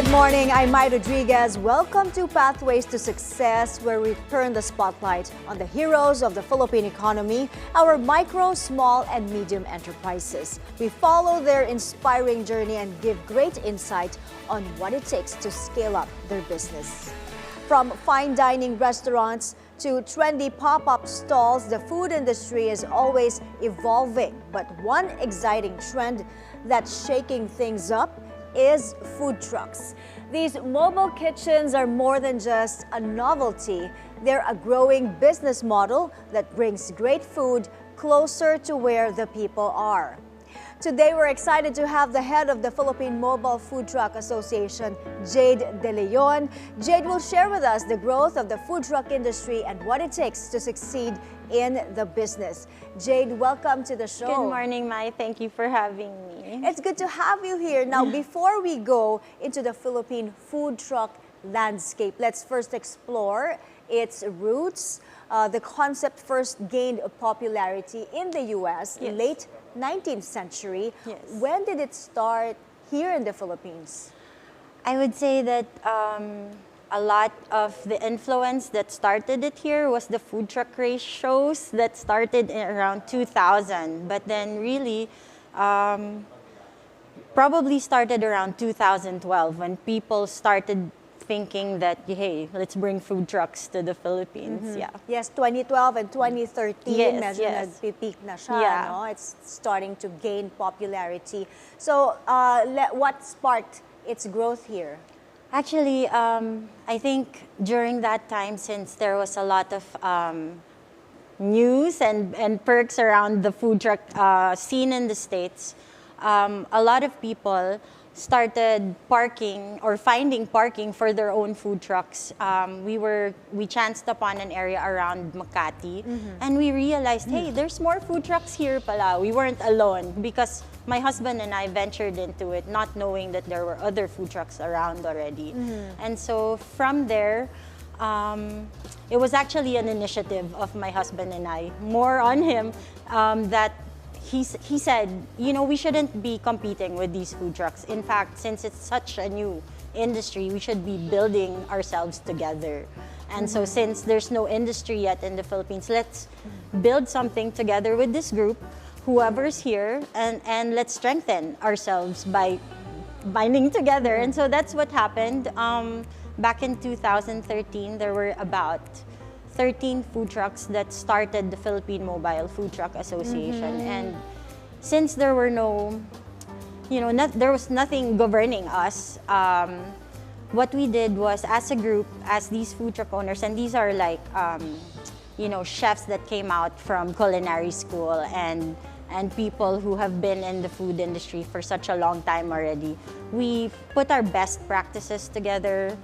Good morning, I'm Mai Rodriguez. Welcome to Pathways to Success, where we turn the spotlight on the heroes of the Philippine economy, our micro, small, and medium enterprises. We follow their inspiring journey and give great insight on what it takes to scale up their business. From fine dining restaurants to trendy pop-up stalls, the food industry is always evolving. But one exciting trend that's shaking things up is food trucks. These mobile kitchens are more than just a novelty. They're a growing business model that brings great food closer to where the people are. Today, we're excited to have the head of the Philippine Mobile Food Truck Association, Jade de Leon. Jade will share with us the growth of the food truck industry and what it takes to succeed in the business. Jade, welcome to the show. Good morning, Mai. Thank you for having me. It's good to have you here. Now, before we go into the Philippine food truck landscape, let's first explore its roots. The concept first gained popularity in the U.S. Yes. late 19th century. Yes. When did it start here in the Philippines? I would say that a lot of the influence that started it here was the food truck race shows that started in around 2000. But then really, probably started around 2012 when people started thinking that, hey, let's bring food trucks to the Philippines. Yeah. Yes, 2012 and 2013, Yes, medyo yes. nagpipeak na siya, Yeah. no? It's starting to gain popularity. So, what sparked its growth here? Actually, I think during that time, since there was a lot of news and perks around the food truck scene in the States, a lot of people started parking or finding parking for their own food trucks. We chanced upon an area around Makati, and we realized, hey, there's more food trucks here pala. We weren't alone because my husband and I ventured into it not knowing that there were other food trucks around already. And so from there, it was actually an initiative of my husband and I, more on him, that he said, you know, we shouldn't be competing with these food trucks. In fact, since it's such a new industry, we should be building ourselves together. And so since there's no industry yet in the Philippines, let's build something together with this group, whoever's here, and let's strengthen ourselves by binding together. And so that's what happened. Back in 2013, there were about 13 food trucks that started the Philippine Mobile Food Truck Association. And since there were there was nothing governing us, what we did was, as a group, as these food truck owners, and these are like, chefs that came out from culinary school and people who have been in the food industry for such a long time already, we put our best practices together,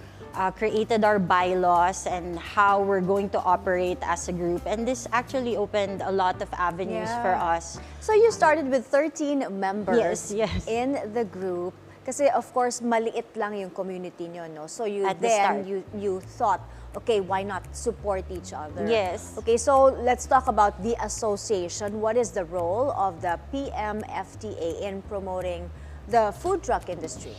created our bylaws and how we're going to operate as a group. And this actually opened a lot of avenues for us. So you started with 13 members Yes. in the group. Kasi of course, maliit lang yung community nyo, no? So you At the start. you thought, okay, why not support each other? Yes. Okay, so let's talk about the association. What is the role of the PMFTA in promoting the food truck industry?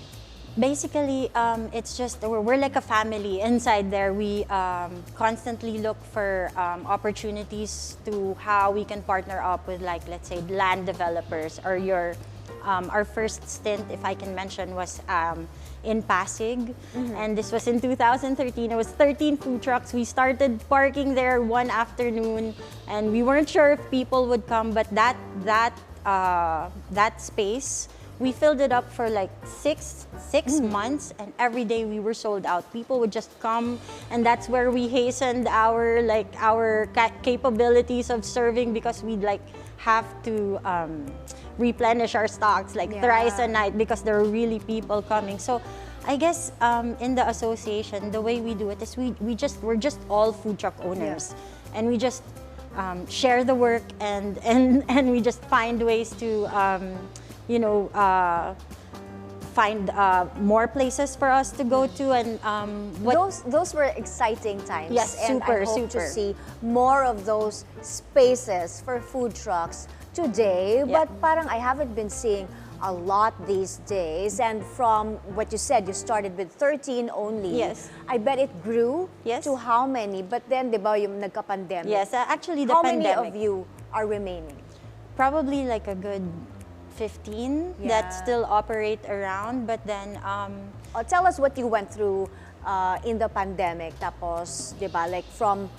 Basically, it's just, we're like a family inside there. We constantly look for opportunities to how we can partner up with, like, let's say, land developers, or our first stint, if I can mention, was in Pasig. And this was in 2013. It was 13 food trucks. We started parking there one afternoon, and we weren't sure if people would come, but that space, we filled it up for like six months, and every day we were sold out. People would just come, and that's where we hastened our capabilities of serving, because we'd like have to replenish our stocks like thrice a night because there were really people coming. So I guess in the association, the way we do it is we're just all food truck owners, and we just share the work and we just find ways to find more places for us to go to, and those were exciting times. Yes, and I hope to see more of those spaces for food trucks today. Yeah. But parang I haven't been seeing a lot these days. And from what you said, you started with 13 only. Yes. I bet it grew Yes. to how many? But then, di ba, yung nagka-pandemic. Yes, actually the How pandemic. many of you are remaining? Probably like a good 15 that Yeah. still operate around, but then Tell us what you went through in the pandemic. Tapos, di ba, like from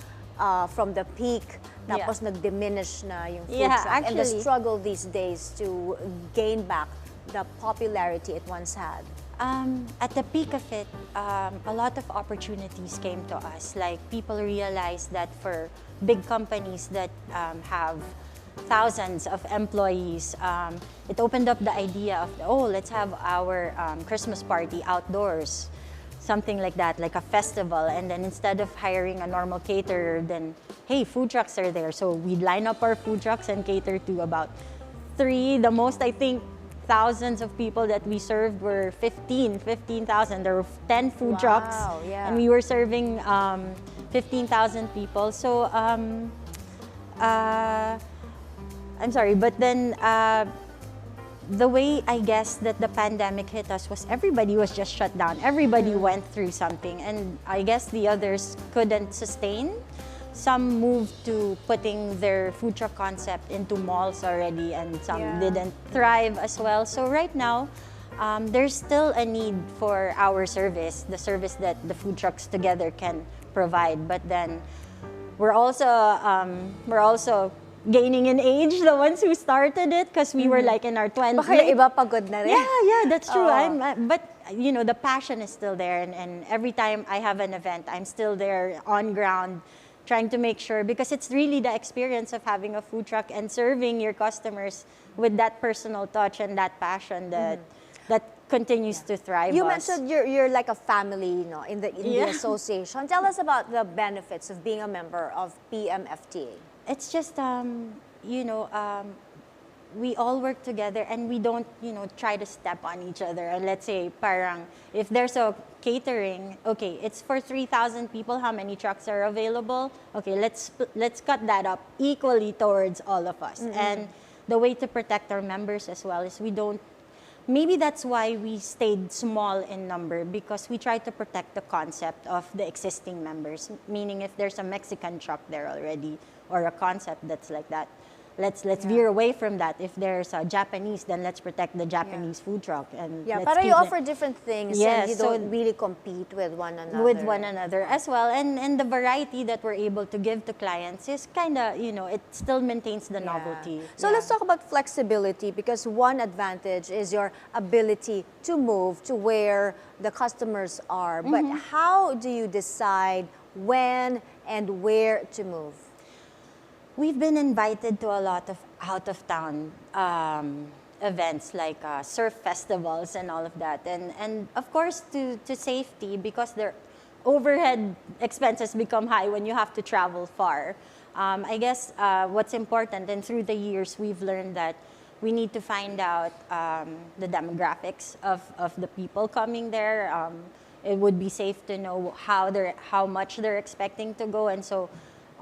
the peak, tapos nag-diminish na yung food Yeah, truck. And the actually. struggle these days to gain back the popularity it once had. At the peak of it, a lot of opportunities came to us. Like people realized that for big companies that have thousands of employees, it opened up the idea of, oh, let's have our Christmas party outdoors. Something like that, like a festival. And then instead of hiring a normal caterer, then, hey, food trucks are there. So we'd line up our food trucks and cater to about 3, the most, I think, thousands of people that we served were 15,000. There were 10 food trucks, Yeah. and we were serving 15,000 people. So I'm sorry, but then the way I guess that the pandemic hit us was everybody was just shut down. Everybody went through something, and I guess the others couldn't sustain. Some moved to putting their food truck concept into malls already, and some didn't thrive as well. So right now, there's still a need for our service, the service that the food trucks together can provide. But then we're also gaining in age, the ones who started it, because we were like in our 20s. Baka yung iba pagod na rin. Yeah, that's true. But you know, the passion is still there, and every time I have an event, I'm still there on ground, trying to make sure, because it's really the experience of having a food truck and serving your customers with that personal touch and that passion that continues to thrive. You us. mentioned you're like a family, you know, in the association. Tell us about the benefits of being a member of PMFTA. It's just we all work together, and we don't, try to step on each other. And let's say, parang, if there's a catering, okay, it's for 3,000 people, how many trucks are available? Okay, let's cut that up equally towards all of us. And the way to protect our members as well is maybe that's why we stayed small in number, because we try to protect the concept of the existing members. Meaning, if there's a Mexican truck there already, or a concept that's like that, let's veer away from that. If there's a Japanese, then let's protect the Japanese food truck. And but you offer different things, and you don't really compete with one another. With one another as well. And the variety that we're able to give to clients is kind of, it still maintains the novelty. So let's talk about flexibility, because one advantage is your ability to move to where the customers are. But how do you decide when and where to move? We've been invited to a lot of out-of-town events, like surf festivals and all of that. And of course, to safety, because their overhead expenses become high when you have to travel far. I guess what's important, and through the years, we've learned that we need to find out the demographics of the people coming there. It would be safe to know how much they're expecting to go, and so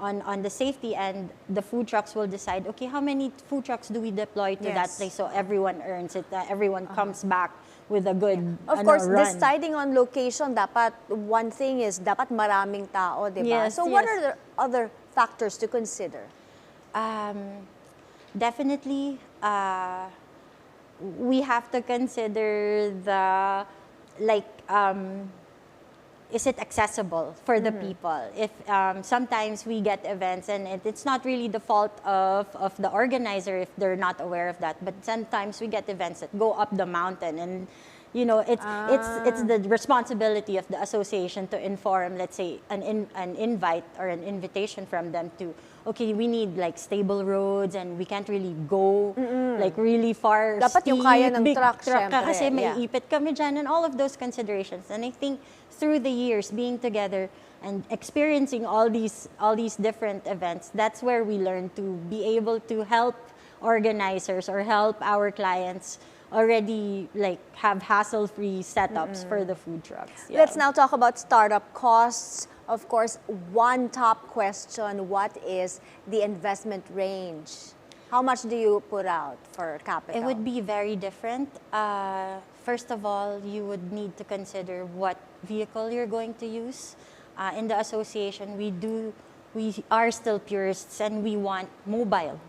on the safety end, the food trucks will decide, okay, how many food trucks do we deploy to that place, so everyone earns it, everyone comes back with a good Of course, run. deciding on location, dapat one thing is dapat maraming tao, di ba? Yes, so what are the other factors to consider? Definitely, we have to consider is it accessible for the people? If sometimes we get events, and it's not really the fault of the organizer if they're not aware of that, but sometimes we get events that go up the mountain, and it's the responsibility of the association to inform, let's say, an invite or an invitation from them to, okay, we need like stable roads, and we can't really go like really far. Dapat yung kaya ng big truck, syempre. kasi may ipit kami dyan, and all of those considerations. And I think through the years being together and experiencing all these different events, that's where we learn to be able to help organizers or help our clients already like have hassle-free setups for the food trucks. Yeah. Let's now talk about startup costs. Of course, one top question, what is the investment range? How much do you put out for capital? It would be very different. First of all, you would need to consider what vehicle you're going to use. In the association, we are still purists and we want mobile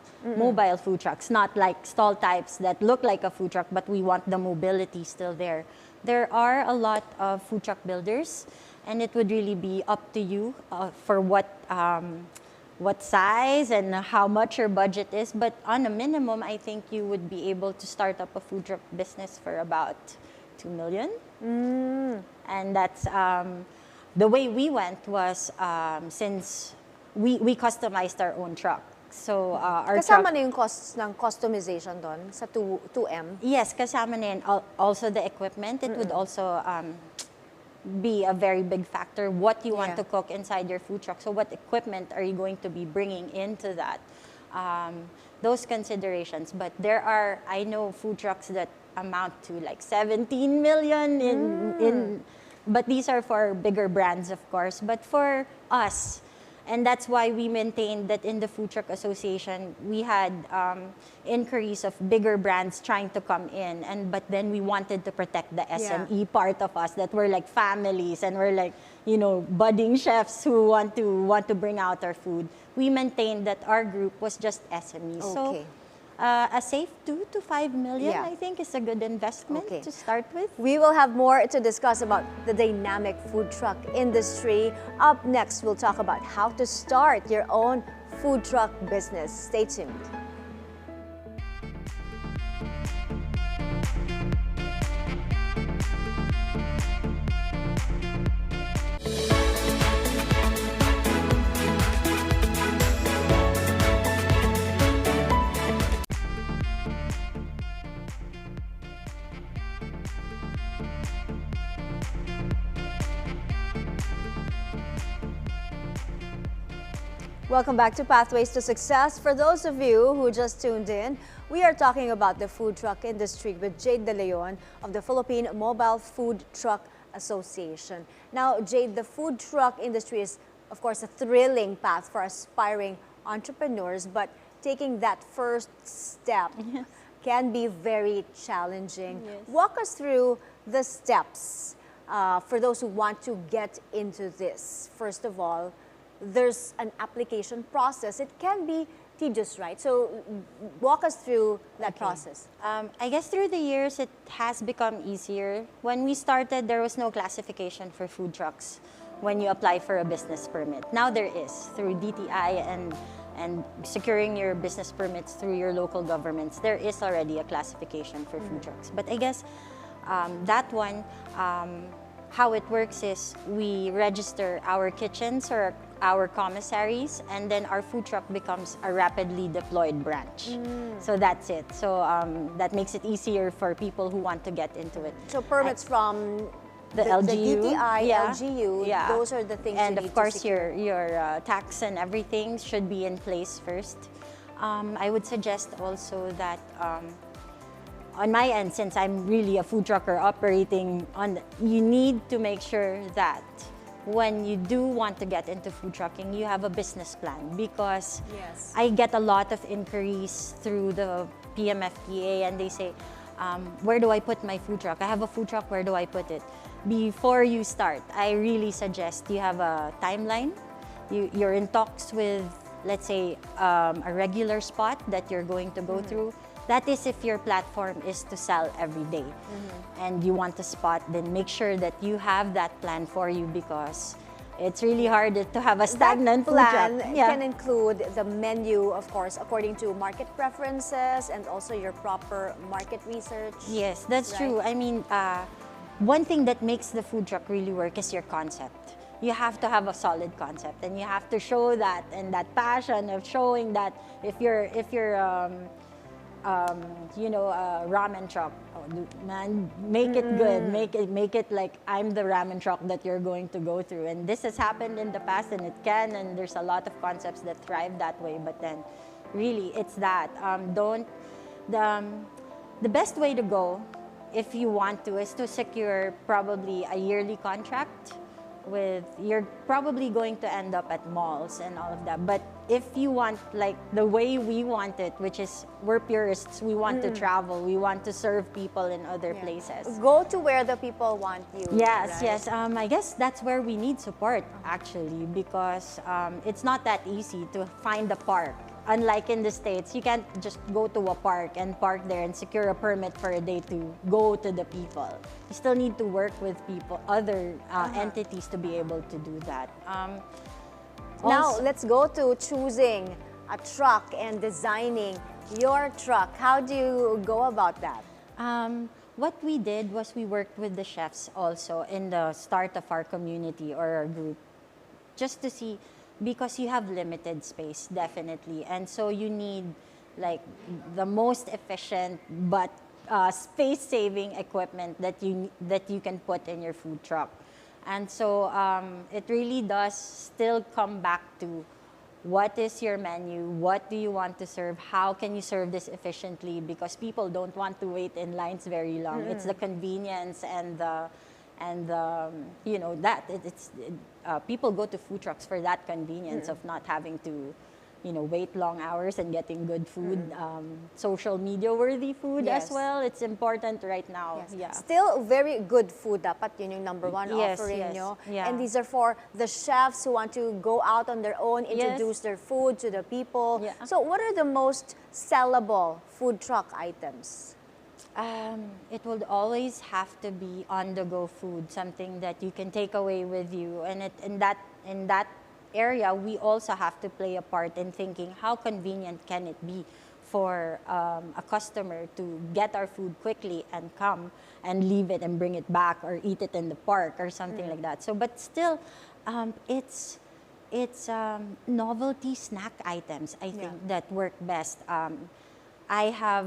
food trucks, not like stall types that look like a food truck, but we want the mobility still there. There are a lot of food truck builders, and it would really be up to you for what size and how much your budget is. But on a minimum, I think you would be able to start up a food truck business for about 2 million. And that's the way we went was since we customized our own truck. So our Kasama truck, na yung costs ng customization doon sa 2M? yes, kasama na yun. Also the equipment, it would also be a very big factor, what you want to cook inside your food truck. So what equipment are you going to be bringing into that? Those considerations. But I know food trucks that amount to like 17 million in but these are for bigger brands, of course. But for us, and that's why we maintained that in the Food Truck Association, we had inquiries of bigger brands trying to come in, but then we wanted to protect the SME part of us, that we're like families and we're like, budding chefs who want to bring out our food. We maintained that our group was just SMEs. Okay. So a safe 2 to 5 million, Yeah. I think, is a good investment to start with. We will have more to discuss about the dynamic food truck industry. Up next, we'll talk about how to start your own food truck business. Stay tuned. Welcome back to Pathways to Success. For those of you who just tuned in, we are talking about the food truck industry with Jade de Leon of the Philippine Mobile Food Truck Association. Now, Jade, the food truck industry is, of course, a thrilling path for aspiring entrepreneurs, but taking that first step can be very challenging. Yes. Walk us through the steps for those who want to get into this. First of all, there's an application process. It can be tedious, right? So walk us through that process. I guess through the years, it has become easier. When we started, there was no classification for food trucks when you apply for a business permit. Now there is, through DTI and securing your business permits through your local governments. There is already a classification for food trucks. But I guess that one, how it works is we register our kitchens or our commissaries, and then our food truck becomes a rapidly deployed branch. So that's it. So that makes it easier for people who want to get into it. So permits from the LGU, the DTI, LGU, those are the things and you need of course to secure. your tax and everything should be in place first. I would suggest also that on my end, since I'm really a food trucker operating you need to make sure that when you do want to get into food trucking, you have a business plan, because I get a lot of inquiries through the PMFTA and they say, where do I put my food truck? I have a food truck, where do I put it? Before you start, I really suggest you have a timeline. You're in talks with, let's say, a regular spot that you're going to go through. That is if your platform is to sell every day and you want a spot, then make sure that you have that plan for you, because it's really hard to have a stagnant that plan can include the menu, of course, according to market preferences and also your proper market research. Yes, that's true. I mean, one thing that makes the food truck really work is your concept. You have to have a solid concept, and you have to show that, and that passion of showing that if you're a ramen truck, man, make it good, make it like I'm the ramen truck that you're going to go through. And this has happened in the past, and it can, and there's a lot of concepts that thrive that way. But then, really, it's that the best way to go, if you want to, is to secure probably a yearly contract with. You're probably going to end up at malls and all of that, but if you want like the way we want it, which is we're purists, we want to travel, we want to serve people in other places. Go to where the people want you. Yes, right? yes. I guess that's where we need support actually, because it's not that easy to find a park. Unlike in the States, you can't just go to a park and park there and secure a permit for a day to go to the people. You still need to work with people, other entities to be able to do that. Now, let's go to choosing a truck and designing your truck. How do you go about that? What we did was we worked with the chefs also in the start of our community or our group, just to see, because you have limited space, definitely. And so you need like the most efficient but space-saving equipment that you can put in your food truck. And so it really does still come back to what is your menu, what do you want to serve, how can you serve this efficiently, because people don't want to wait in lines very long. It's the convenience and the you know, that people go to food trucks for that convenience of not having to, you know, wait long hours and getting good food, social media worthy food as well. It's important right now. Yeah. Still very good food dapat yun yung number one offering nyo. And these are for the chefs who want to go out on their own, introduce their food to the people. So what are the most sellable food truck items? It will always have to be on-the-go food, something that you can take away with you. And in that area, we also have to play a part in thinking how convenient can it be for a customer to get our food quickly and come and leave it and bring it back or eat it in the park or something like that. So, but still, it's novelty snack items, I think, that work best. I have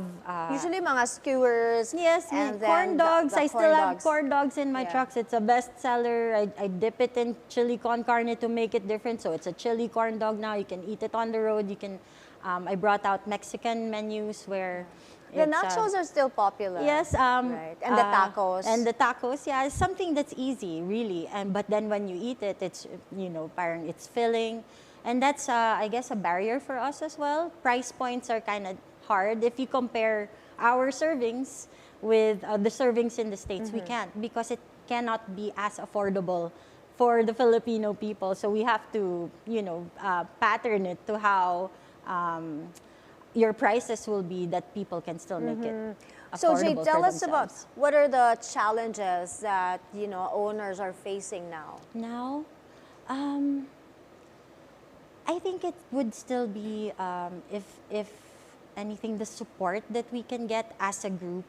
usually mga skewers. Yes, and corn dogs. I still have corn dogs in my Yeah. trucks. It's a bestseller. I dip it in chili con carne to make it different. So it's a chili corn dog now. You can eat it on the road. You can. I brought out Mexican menus where The nachos are still popular. Yes, right. And the tacos. And the tacos, yeah, it's something that's easy, really. And but then when you eat it, it's, you know, parang it's filling, and that's I guess a barrier for us as well. Price points are kind of hard if you compare our servings with the servings in the States. We can't, because it cannot be as affordable for the Filipino people. So we have to, you know, pattern it to how your prices will be, that people can still make it affordable. So Jade, tell for us about themselves. what are the challenges that, you know, owners are facing now? Now, I think it would still be, if anything, the support that we can get as a group,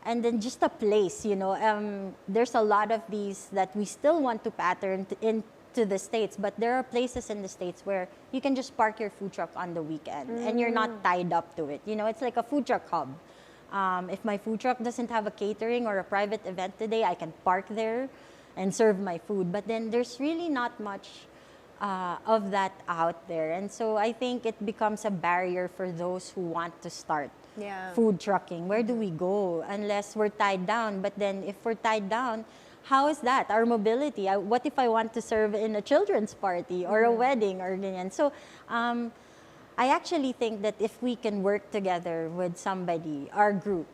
and then just a place, you know. There's a lot of these that we still want to pattern into the States, but there are places in the States where you can just park your food truck on the weekend and you're not tied up to it. You know, it's like a food truck hub. If my food truck doesn't have a catering or a private event today, I can park there and serve my food. But then there's really not much of that out there. And so I think it becomes a barrier for those who want to start food trucking. Where do we go unless we're tied down? But then if we're tied down, how is that? Our mobility. What if I want to serve in a children's party or a wedding or ganyan? So I actually think that if we can work together with somebody, our group,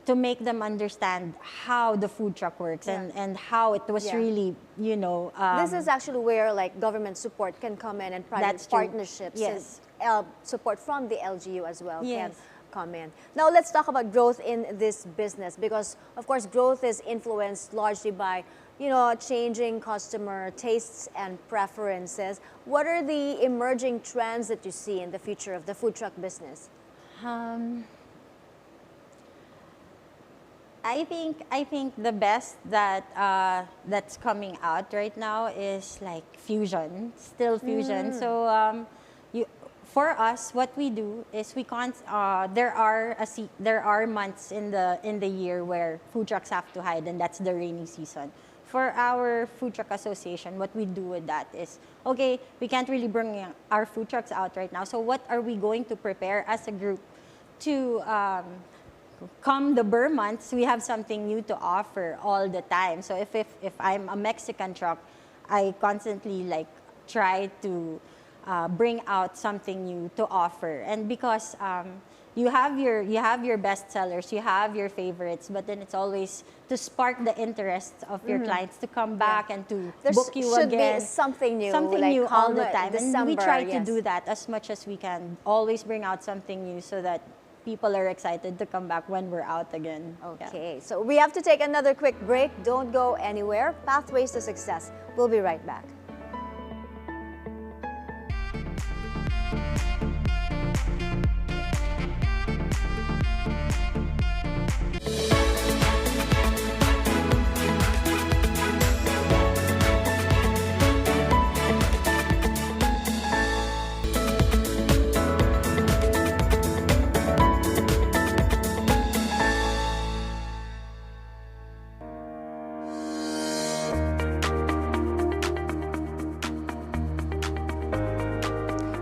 to make them understand how the food truck works and how it was really, you know. This is actually where like government support can come in, and private partnerships and support from the LGU as well can come in. Now let's talk about growth in this business, because of course growth is influenced largely by, you know, changing customer tastes and preferences. What are the emerging trends that you see in the future of the food truck business? I think the best that that's coming out right now is like fusion, still fusion. So for us, what we do is there are months in the year where food trucks have to hide, and that's the rainy season. For our food truck association, what we do with that is, okay, we can't really bring our food trucks out right now. So what are we going to prepare as a group to come the Burr months, we have something new to offer all the time. So if I'm a Mexican truck, I constantly like try to bring out something new to offer. And because you have your best sellers, you have your favorites, but then it's always to spark the interest of your clients to come back and to book you should again. Be something new, something like new all the time. December, and we try to do that as much as we can. Always bring out something new so that people are excited to come back when we're out again. Okay, so we have to take another quick break. Don't go anywhere. Pathways to Success. We'll be right back.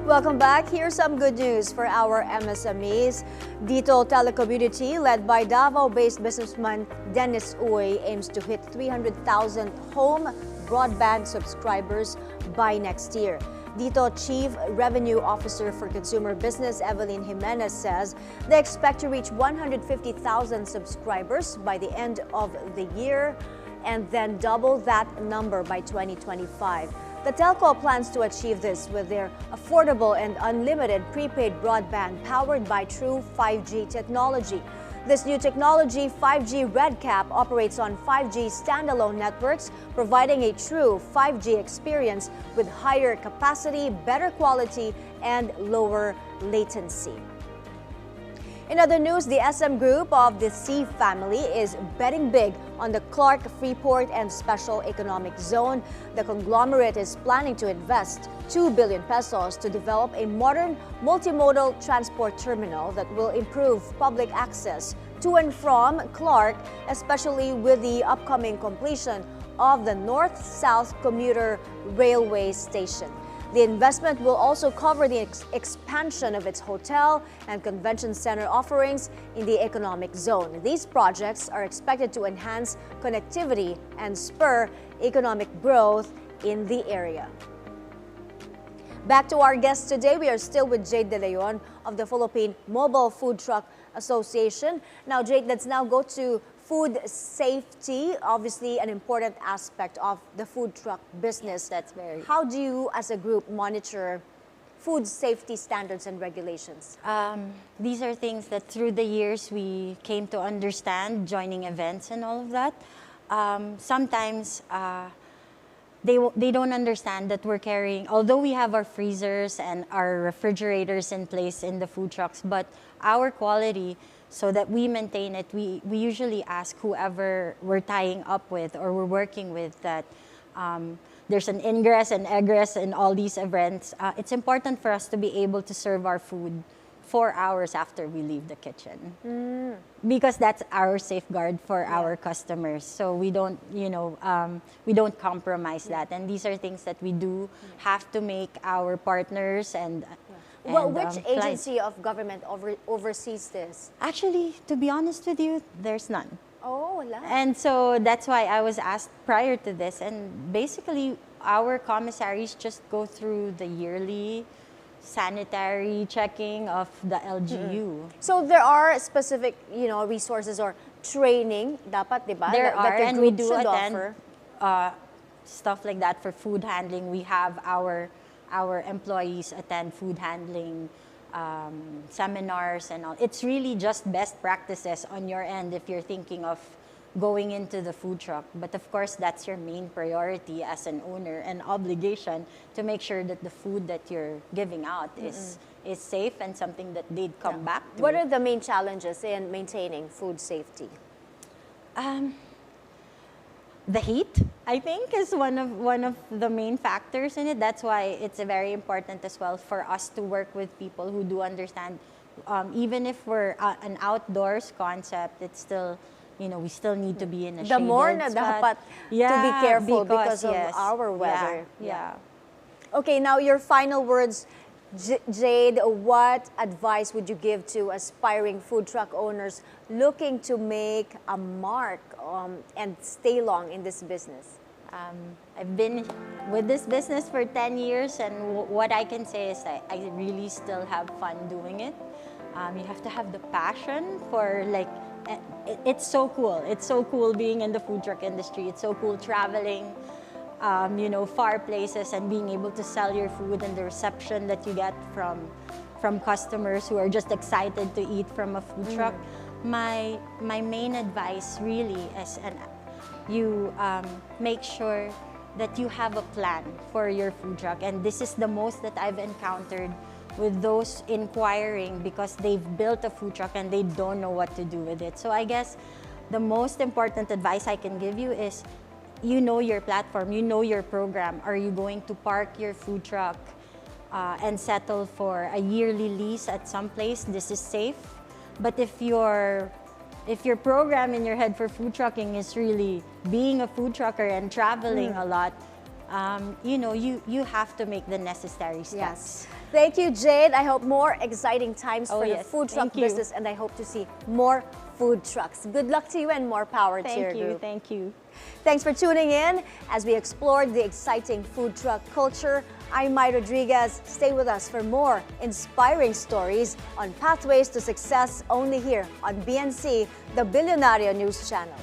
Welcome back. Here's some good news for our MSMEs. Dito Telecommunity, led by Davao-based businessman Dennis Uy, aims to hit 300,000 home broadband subscribers by next year. Dito Chief Revenue Officer for Consumer Business Evelyn Jimenez says they expect to reach 150,000 subscribers by the end of the year and then double that number by 2025. The telco plans to achieve this with their affordable and unlimited prepaid broadband powered by true 5G technology. This new technology, 5G RedCap, operates on 5G standalone networks, providing a true 5G experience with higher capacity, better quality, and lower latency. In other news, the SM Group of the C family is betting big on the Clark, Freeport, and Special Economic Zone. The conglomerate is planning to invest 2 billion pesos to develop a modern multimodal transport terminal that will improve public access to and from Clark, especially with the upcoming completion of the North-South Commuter Railway Station. The investment will also cover the expansion of its hotel and convention center offerings in the economic zone. These projects are expected to enhance connectivity and spur economic growth in the area. Back to our guests today, we are still with Jade de Leon of the Philippine Mobile Food Truck Association. Now, Jade, let's now go to food safety, obviously an important aspect of the food truck business. Yes, that's very. How do you as a group monitor food safety standards and regulations? These are things that through the years we came to understand, joining events and all of that. Sometimes they don't understand that we're carrying, although we have our freezers and our refrigerators in place in the food trucks, but our quality, so that we maintain it, we usually ask whoever we're tying up with or we're working with that there's an ingress and egress in all these events. It's important for us to be able to serve our food 4 hours after we leave the kitchen. Because that's our safeguard for our customers. So we don't, we don't compromise that. And these are things that we do have to make our partners and well, which agency of government oversees this? Actually, to be honest with you, there's none. Oh, wala. And so that's why I was asked prior to this. And basically, our commissaries just go through the yearly sanitary checking of the LGU. So there are specific, resources or training, dapat, diba? There that are, the and we group do should attend offer. Stuff like that for food handling. We have our employees attend food handling seminars and all. It's really just best practices on your end if you're thinking of going into the food truck. But of course, that's your main priority as an owner and obligation to make sure that the food that you're giving out is safe and something that they'd come back to. What are the main challenges in maintaining food safety? The heat, I think, is one of the main factors in it. That's why it's very important as well for us to work with people who do understand. Even if we're an outdoors concept, it's still, we still need to be in a shaded The more na dapat to be careful because of our weather. Yeah. Okay, now your final words, Jade, what advice would you give to aspiring food truck owners looking to make a mark and stay long in this business? I've been with this business for 10 years, and what I can say is I really still have fun doing it. You have to have the passion for it's so cool. It's so cool being in the food truck industry. It's so cool traveling, far places and being able to sell your food, and the reception that you get from customers who are just excited to eat from a food truck. My main advice really is, you make sure that you have a plan for your food truck. And this is the most that I've encountered with those inquiring, because they've built a food truck and they don't know what to do with it. So I guess the most important advice I can give you is, you know your platform, you know your program. Are you going to park your food truck and settle for a yearly lease at some place? This is safe. But if your program in your head for food trucking is really being a food trucker and traveling a lot, you have to make the necessary steps. Yes. Thank you, Jade. I hope more exciting times for the food truck Thank you. business, and I hope to see more food trucks. Good luck to you and more power to your group. Thank you. Thanks for tuning in as we explored the exciting food truck culture. I'm Mai Rodriguez. Stay with us for more inspiring stories on Pathways to Success, only here on BNC, the Billionario News Channel.